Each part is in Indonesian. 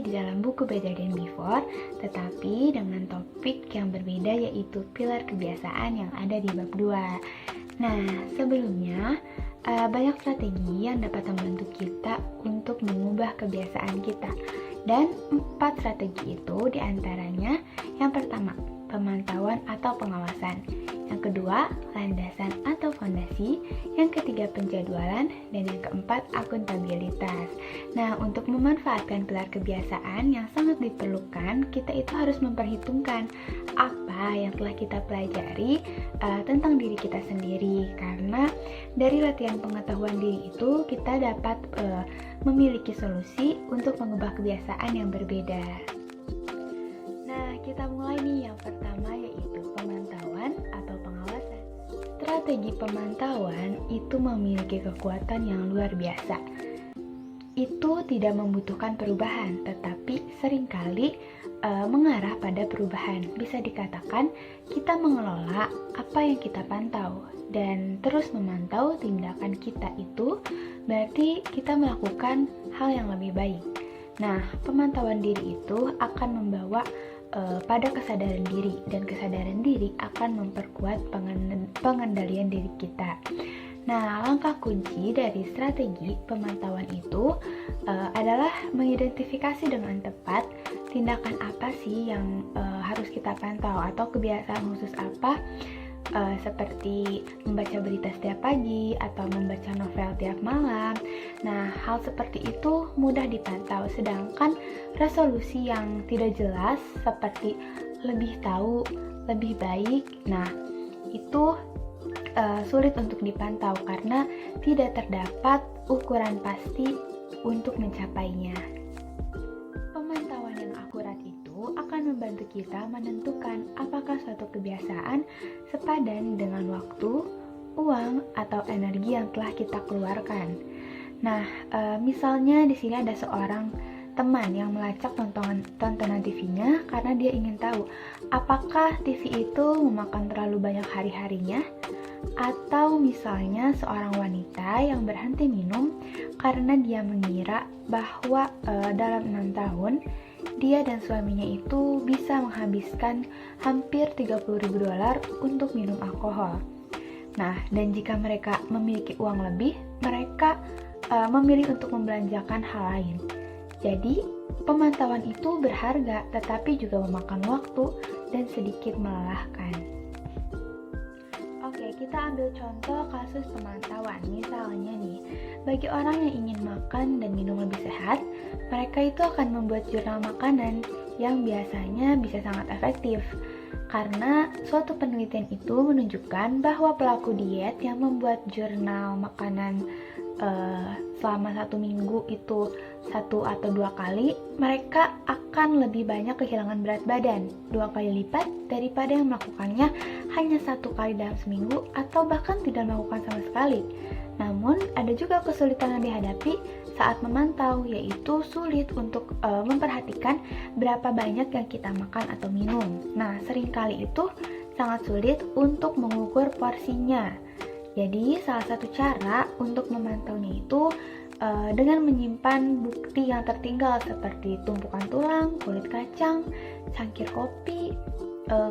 di dalam buku Better Than Before, tetapi dengan topik yang berbeda, yaitu pilar kebiasaan yang ada di bab 2. Nah, sebelumnya banyak strategi yang dapat membantu kita untuk mengubah kebiasaan kita. Dan 4 strategi itu diantaranya, yang pertama, pemantauan atau pengawasan. Yang kedua, landasan atau fondasi. Yang ketiga, penjadwalan. Dan yang keempat, akuntabilitas. Nah, untuk memanfaatkan pilar kebiasaan yang sangat diperlukan, kita itu harus memperhitungkan apa yang telah kita pelajari tentang diri kita sendiri. Karena dari latihan pengetahuan diri itu, kita dapat memiliki solusi untuk mengubah kebiasaan yang berbeda. Nah, kita mulai nih. Yang pertama yaitu pemantauan atau pengawasan. Strategi pemantauan itu memiliki kekuatan yang luar biasa. Itu tidak membutuhkan perubahan, tetapi seringkali mengarah pada perubahan. Bisa dikatakan kita mengelola apa yang kita pantau dan terus memantau tindakan kita itu, berarti kita melakukan hal yang lebih baik. Nah, pemantauan diri itu akan membawa pada kesadaran diri, dan kesadaran diri akan memperkuat pengendalian diri kita. Nah, langkah kunci dari strategi pemantauan itu adalah mengidentifikasi dengan tepat tindakan apa sih yang harus kita pantau, atau kebiasaan khusus apa, seperti membaca berita setiap pagi atau membaca novel tiap malam. Nah, hal seperti itu mudah dipantau, sedangkan resolusi yang tidak jelas seperti lebih tahu, lebih baik, nah itu sulit untuk dipantau karena tidak terdapat ukuran pasti untuk mencapainya. Pemantauan yang akurat itu akan membantu kita menentukan apakah suatu kebiasaan sepadan dengan waktu, uang, atau energi yang telah kita keluarkan. Nah, misalnya di sini ada seorang teman yang melacak tontonan TV-nya karena dia ingin tahu apakah TV itu memakan terlalu banyak hari-harinya, atau misalnya seorang wanita yang berhenti minum karena dia mengira bahwa dalam 6 tahun dia dan suaminya itu bisa menghabiskan hampir $30.000 untuk minum alkohol. Nah, dan jika mereka memiliki uang lebih, mereka memilih untuk membelanjakan hal lain. Jadi, pemantauan itu berharga, tetapi juga memakan waktu dan sedikit melelahkan. Oke, kita ambil contoh kasus pemantauan. Misalnya nih, bagi orang yang ingin makan dan minum lebih sehat, mereka itu akan membuat jurnal makanan yang biasanya bisa sangat efektif. Karena suatu penelitian itu menunjukkan bahwa pelaku diet yang membuat jurnal makanan selama 1 minggu itu 1 atau 2 kali, mereka akan lebih banyak kehilangan berat badan 2 kali lipat daripada yang melakukannya hanya 1 kali dalam seminggu atau bahkan tidak melakukan sama sekali. Namun ada juga kesulitan yang dihadapi saat memantau, yaitu sulit untuk memperhatikan berapa banyak yang kita makan atau minum. Nah, seringkali itu sangat sulit untuk mengukur porsinya. Jadi, salah satu cara untuk memantaunya itu dengan menyimpan bukti yang tertinggal seperti tumpukan tulang, kulit kacang, cangkir kopi,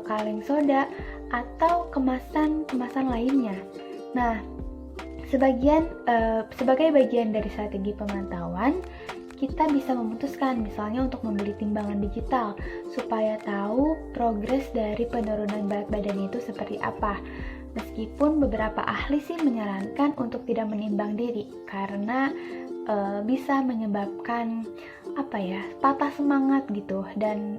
kaleng soda, atau kemasan lainnya. Nah, sebagai bagian dari strategi pemantauan, kita bisa memutuskan misalnya untuk membeli timbangan digital supaya tahu progres dari penurunan berat badan itu seperti apa. Meskipun beberapa ahli sih menyarankan untuk tidak menimbang diri karena bisa menyebabkan patah semangat gitu dan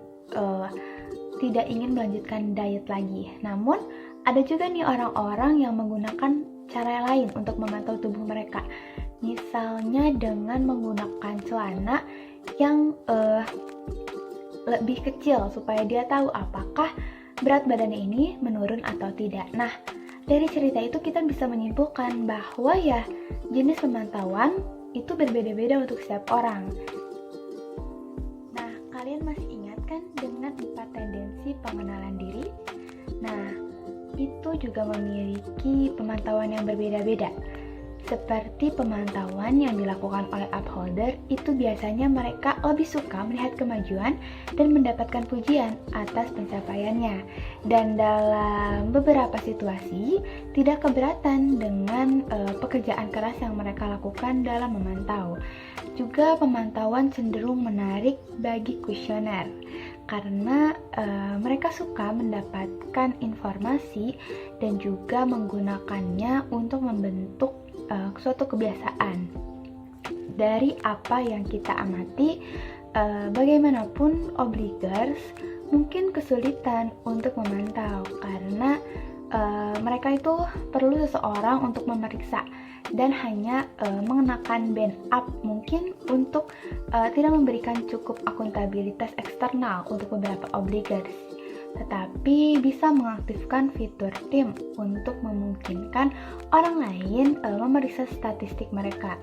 tidak ingin melanjutkan diet lagi. Namun ada juga nih orang-orang yang menggunakan cara lain untuk memantau tubuh mereka. Misalnya dengan menggunakan celana yang lebih kecil supaya dia tahu apakah berat badannya ini menurun atau tidak. Nah, dari cerita itu kita bisa menyimpulkan bahwa ya jenis pemantauan itu berbeda-beda untuk setiap orang. Nah, kalian masih ingat kan dengan 4 tendensi pengenalan diri? Nah, itu juga memiliki pemantauan yang berbeda-beda. Seperti pemantauan yang dilakukan oleh upholder, itu biasanya mereka lebih suka melihat kemajuan dan mendapatkan pujian atas pencapaiannya. Dan dalam beberapa situasi, tidak keberatan dengan pekerjaan keras yang mereka lakukan dalam memantau. Juga pemantauan cenderung menarik bagi kuesioner, karena mereka suka mendapatkan informasi dan juga menggunakannya untuk membentuk suatu kebiasaan. Dari apa yang kita amati, bagaimanapun obligers mungkin kesulitan untuk memantau karena mereka itu perlu seseorang untuk memeriksa dan hanya mengenakan band up mungkin untuk tidak memberikan cukup akuntabilitas eksternal untuk beberapa obligers, tetapi bisa mengaktifkan fitur tim untuk memungkinkan orang lain memeriksa statistik mereka.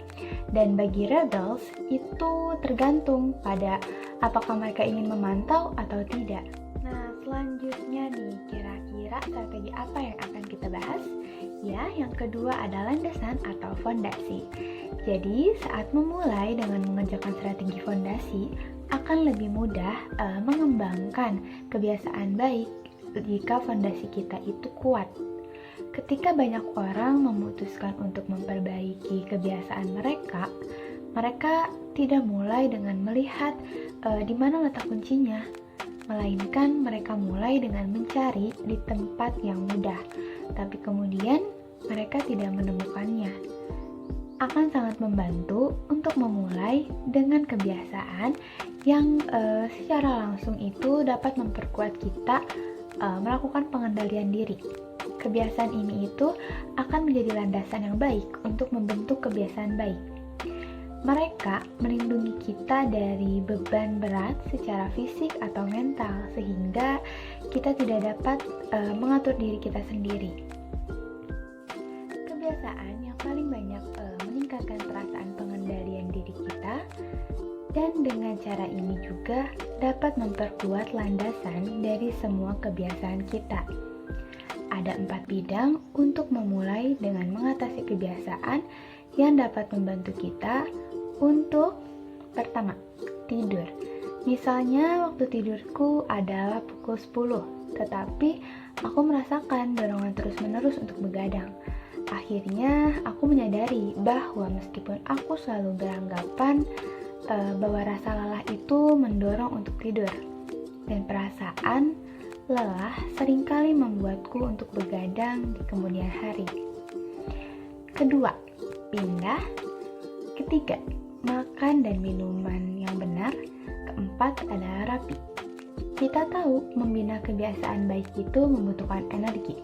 Dan bagi rebels itu tergantung pada apakah mereka ingin memantau atau tidak. Nah, selanjutnya nih, kira-kira strategi apa yang akan kita bahas? Ya, yang kedua ada landasan atau fondasi. Jadi, saat memulai dengan mengerjakan strategi fondasi, akan lebih mudah mengembangkan kebiasaan baik jika fondasi kita itu kuat. Ketika banyak orang memutuskan untuk memperbaiki kebiasaan mereka, mereka tidak mulai dengan melihat di mana letak kuncinya, melainkan mereka mulai dengan mencari di tempat yang mudah, tapi kemudian mereka tidak menemukannya. Akan sangat membantu untuk memulai dengan kebiasaan yang secara langsung itu dapat memperkuat kita melakukan pengendalian diri. Kebiasaan ini itu akan menjadi landasan yang baik untuk membentuk kebiasaan baik. Mereka melindungi kita dari beban berat secara fisik atau mental sehingga kita tidak dapat mengatur diri kita sendiri. Kebiasaan yang paling banyak meningkatkan perasaan pengendalian diri kita, dan dengan cara ini juga dapat memperkuat landasan dari semua kebiasaan kita. Ada 4 bidang untuk memulai dengan mengatasi kebiasaan yang dapat membantu kita untuk pertama, tidur. Misalnya waktu tidurku adalah pukul 10, tetapi aku merasakan dorongan terus-menerus untuk begadang. Akhirnya aku menyadari bahwa meskipun aku selalu beranggapan bahwa rasa lelah itu mendorong untuk tidur, dan perasaan lelah seringkali membuatku untuk begadang di kemudian hari. Kedua, pindah. Ketiga, makan dan minuman yang benar. Keempat adalah rapi. Kita tahu membina kebiasaan baik itu membutuhkan energi,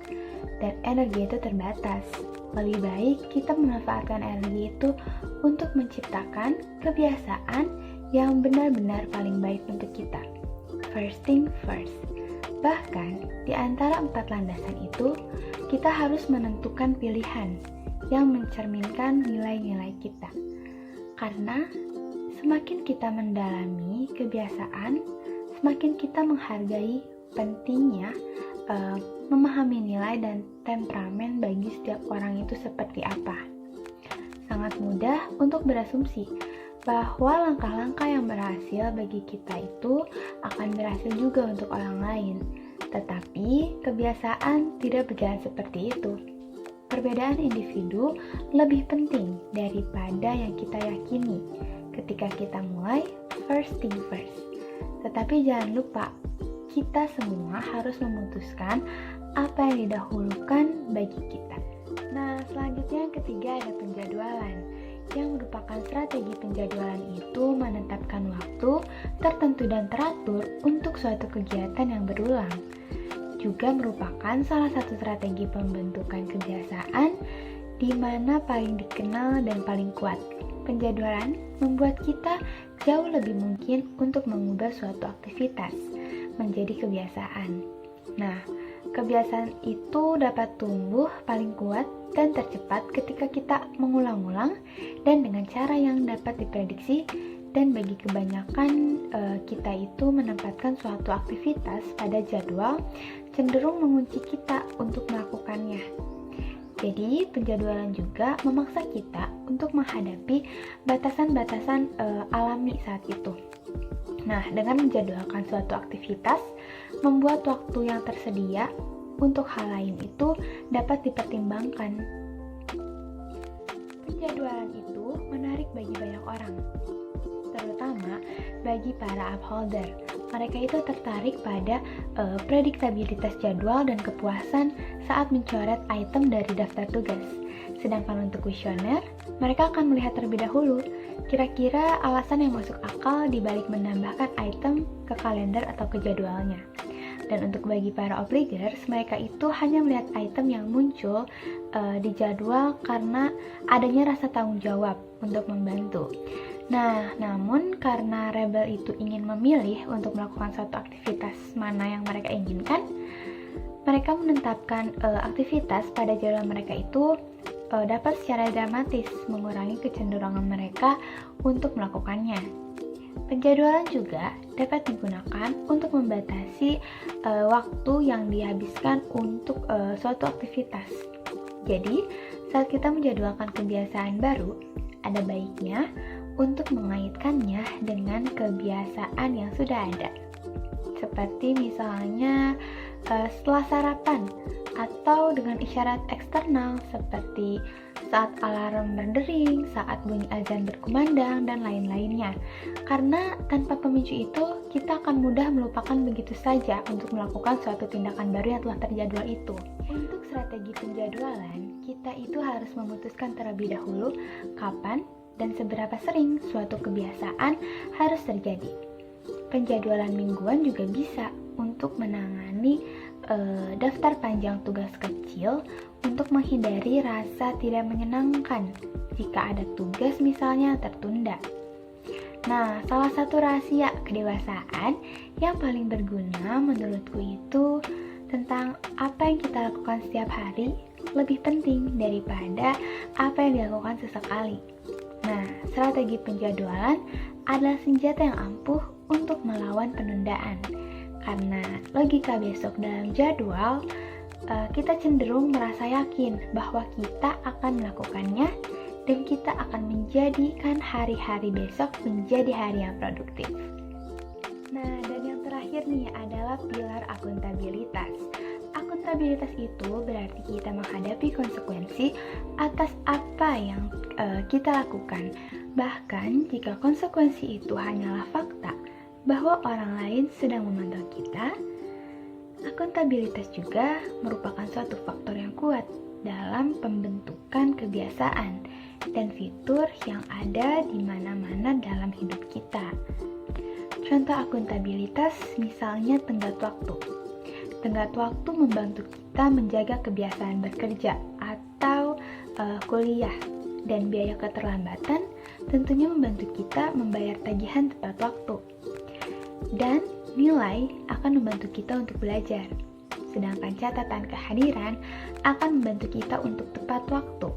dan energi itu terbatas. Lebih baik kita memanfaatkan energi itu untuk menciptakan kebiasaan yang benar-benar paling baik untuk kita. First thing first. Bahkan, di antara 4 landasan itu, kita harus menentukan pilihan yang mencerminkan nilai-nilai kita. Karena semakin kita mendalami kebiasaan, semakin kita menghargai pentingnya memahami nilai dan temperamen bagi setiap orang itu seperti apa. Sangat mudah untuk berasumsi bahwa langkah-langkah yang berhasil bagi kita itu akan berhasil juga untuk orang lain. Tetapi kebiasaan tidak berjalan seperti itu. Perbedaan individu lebih penting daripada yang kita yakini ketika kita mulai first thing first. Tetapi jangan lupa, kita semua harus memutuskan apa yang didahulukan bagi kita. Nah, selanjutnya yang ketiga ada penjadwalan. Yang merupakan strategi penjadwalan itu menetapkan waktu tertentu dan teratur untuk suatu kegiatan yang berulang. Juga merupakan salah satu strategi pembentukan kebiasaan di mana paling dikenal dan paling kuat. Penjadwalan membuat kita jauh lebih mungkin untuk mengubah suatu aktivitas menjadi kebiasaan. Nah, kebiasaan itu dapat tumbuh paling kuat dan tercepat ketika kita mengulang-ulang dan dengan cara yang dapat diprediksi, dan bagi kebanyakan kita itu menempatkan suatu aktivitas pada jadwal cenderung mengunci kita untuk melakukannya. Jadi, penjadwalan juga memaksa kita untuk menghadapi batasan-batasan alami saat itu. Nah, dengan menjadwalkan suatu aktivitas, membuat waktu yang tersedia untuk hal lain itu dapat dipertimbangkan. Penjadwalan itu menarik bagi banyak orang, terutama bagi para upholder. Mereka itu tertarik pada prediktabilitas jadwal dan kepuasan saat mencoret item dari daftar tugas. Sedangkan untuk kuesioner, mereka akan melihat terlebih dahulu kira-kira alasan yang masuk akal dibalik menambahkan item ke kalender atau ke jadwalnya. Dan untuk bagi para obligers, mereka itu hanya melihat item yang muncul di jadwal karena adanya rasa tanggung jawab untuk membantu. Nah, namun karena rebel itu ingin memilih untuk melakukan suatu aktivitas mana yang mereka inginkan, mereka menetapkan aktivitas pada jadwal mereka itu dapat secara dramatis mengurangi kecenderungan mereka untuk melakukannya. Penjadwalan juga dapat digunakan untuk membatasi waktu yang dihabiskan untuk suatu aktivitas. Jadi, saat kita menjadwalkan kebiasaan baru, ada baiknya untuk mengaitkannya dengan kebiasaan yang sudah ada. Seperti misalnya setelah sarapan, atau dengan isyarat eksternal seperti saat alarm berdering, saat bunyi azan berkumandang, dan lain-lainnya. Karena tanpa pemicu itu, kita akan mudah melupakan begitu saja untuk melakukan suatu tindakan baru yang telah terjadwal itu. Untuk strategi penjadwalan, kita itu harus memutuskan terlebih dahulu kapan dan seberapa sering suatu kebiasaan harus terjadi. Penjadwalan mingguan juga bisa untuk menangani daftar panjang tugas kecil untuk menghindari rasa tidak menyenangkan jika ada tugas misalnya tertunda. Nah, salah satu rahasia kedewasaan yang paling berguna menurutku itu tentang apa yang kita lakukan setiap hari lebih penting daripada apa yang dilakukan sesekali. Nah, strategi penjadwalan adalah senjata yang ampuh untuk melawan penundaan. Karena logika besok dalam jadwal, kita cenderung merasa yakin bahwa kita akan melakukannya dan kita akan menjadikan hari-hari besok menjadi hari yang produktif. Nah, dan yang terakhir nih adalah pilar akuntabilitas. Akuntabilitas itu berarti kita menghadapi konsekuensi atas apa yang kita lakukan. Bahkan jika konsekuensi itu hanyalah fakta bahwa orang lain sedang memantau kita, akuntabilitas juga merupakan suatu faktor yang kuat dalam pembentukan kebiasaan dan fitur yang ada di mana-mana dalam hidup kita. Contoh akuntabilitas misalnya tenggat waktu. Tenggat waktu membantu kita menjaga kebiasaan bekerja atau kuliah, dan biaya keterlambatan tentunya membantu kita membayar tagihan tepat waktu. Dan nilai akan membantu kita untuk belajar, sedangkan catatan kehadiran akan membantu kita untuk tepat waktu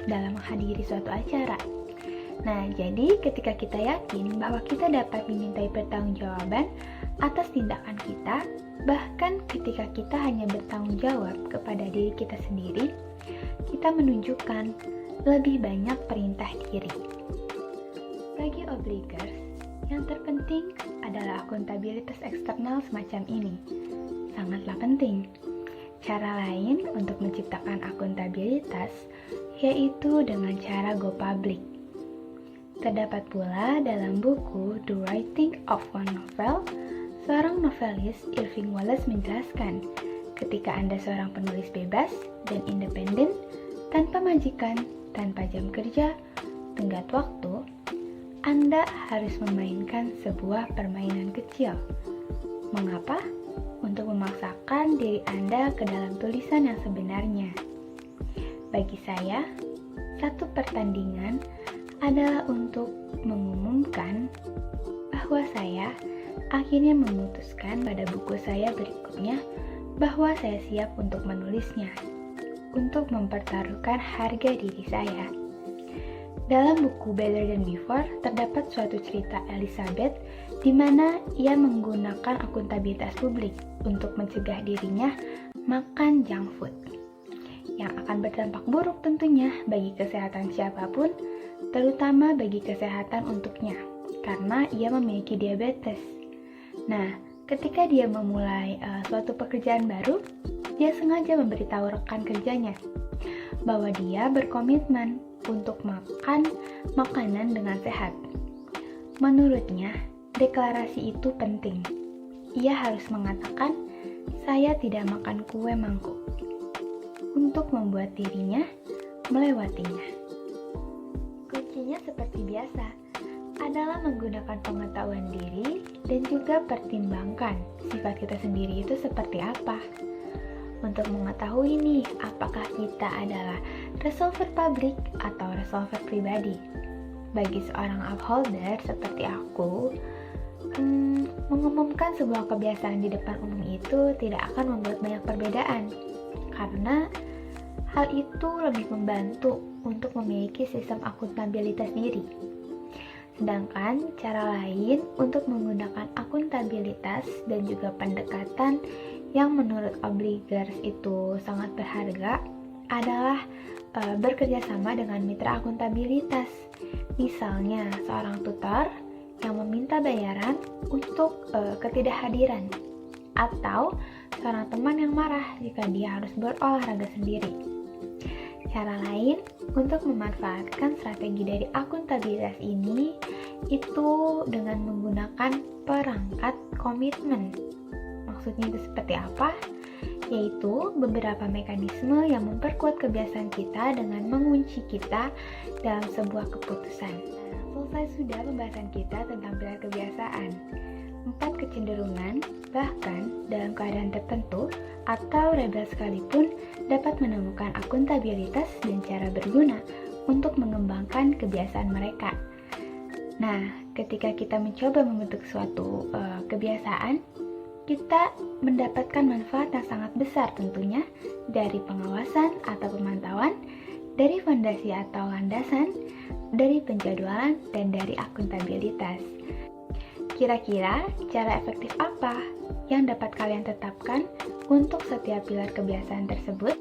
dalam menghadiri suatu acara. Nah, jadi ketika kita yakin bahwa kita dapat dimintai pertanggungjawaban atas tindakan kita, bahkan ketika kita hanya bertanggung jawab kepada diri kita sendiri, kita menunjukkan lebih banyak perintah diri. Bagi obligers, yang terpenting adalah akuntabilitas eksternal semacam ini. Sangatlah penting. Cara lain untuk menciptakan akuntabilitas yaitu dengan cara go public. Terdapat pula dalam buku The Writing of One Novel, seorang novelis Irving Wallace menjelaskan, ketika Anda seorang penulis bebas dan independen, tanpa majikan, tanpa jam kerja, tenggat waktu, Anda harus memainkan sebuah permainan kecil. Mengapa? Untuk memaksakan diri Anda ke dalam tulisan yang sebenarnya. Bagi saya, satu pertandingan adalah untuk mengumumkan bahwa saya akhirnya memutuskan pada buku saya berikutnya bahwa saya siap untuk menulisnya, untuk mempertaruhkan harga diri saya. Dalam buku Better Than Before terdapat suatu cerita Elizabeth di mana ia menggunakan akuntabilitas publik untuk mencegah dirinya makan junk food. yang akan berdampak buruk tentunya bagi kesehatan siapapun, terutama bagi kesehatan untuknya, karena ia memiliki diabetes. Nah, ketika dia memulai suatu pekerjaan baru, dia sengaja memberitahu rekan kerjanya bahwa dia berkomitmen untuk makan makanan dengan sehat. Menurutnya, deklarasi itu penting. Ia harus mengatakan, "Saya tidak makan kue mangkuk," untuk membuat dirinya melewatinya. Kuncinya seperti biasa, adalah menggunakan pengetahuan diri dan juga pertimbangkan sifat kita sendiri itu seperti apa. Untuk mengetahui nih, apakah kita adalah resolver publik atau resolver pribadi. Bagi seorang upholder seperti aku, mengumumkan sebuah kebiasaan di depan umum itu tidak akan membuat banyak perbedaan, karena hal itu lebih membantu untuk memiliki sistem akuntabilitas diri. Sedangkan cara lain untuk menggunakan akuntabilitas dan juga pendekatan yang menurut obligers itu sangat berharga adalah bekerja sama dengan mitra akuntabilitas. Misalnya seorang tutor yang meminta bayaran untuk ketidakhadiran, atau seorang teman yang marah jika dia harus berolahraga sendiri. Cara lain untuk memanfaatkan strategi dari akuntabilitas ini itu dengan menggunakan perangkat komitmen. Maksudnya itu seperti apa? Yaitu beberapa mekanisme yang memperkuat kebiasaan kita dengan mengunci kita dalam sebuah keputusan. Selesai sudah pembahasan kita tentang pilar kebiasaan. 4 kecenderungan, bahkan dalam keadaan tertentu atau rebel sekalipun, dapat menemukan akuntabilitas dan cara berguna untuk mengembangkan kebiasaan mereka. Nah, ketika kita mencoba membentuk suatu kebiasaan, kita mendapatkan manfaat yang sangat besar tentunya dari pengawasan atau pemantauan, dari fondasi atau landasan, dari penjadwalan, dan dari akuntabilitas. Kira-kira cara efektif apa yang dapat kalian tetapkan untuk setiap pilar kebiasaan tersebut?